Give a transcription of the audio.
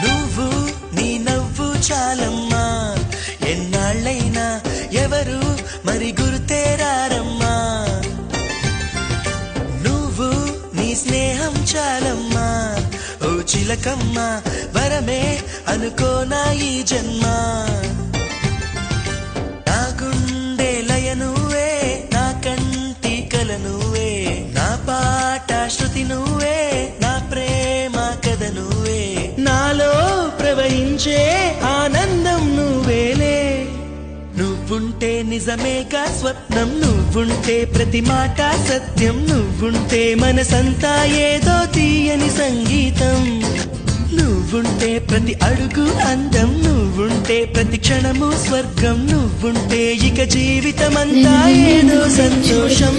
నువ్వు నీ నవ్వు చాలమ్మా, ఎన్నాళ్ళైనా ఎవరు మరి గుర్తేరారమ్మా. నువ్వు నీ స్నేహం చాలమ్మా, ఓ చిలకమ్మ వరమే అనుకోనా ఈ జన్మ. నా గుండె లయ నువ్వే, నా కంటి కల నువ్వే, నా పాట శృతి నువ్వే, నా ప్రేమ కథ నువ్వే, నాలో ప్రవహించే ఆనందం నువ్వేలే. నువ్వుంటే నిజమేగా స్వప్నం, నువ్వుంటే ప్రతి మాట సత్యం, నువ్వుంటే మనసంతా ఏదో తీయని సంగీతం. నువ్వుంటే ప్రతి అడుగు అందం, నువ్వుంటే ప్రతి క్షణము స్వర్గం, నువ్వుంటే ఇక జీవితమంతా ఏదో సంతోషం.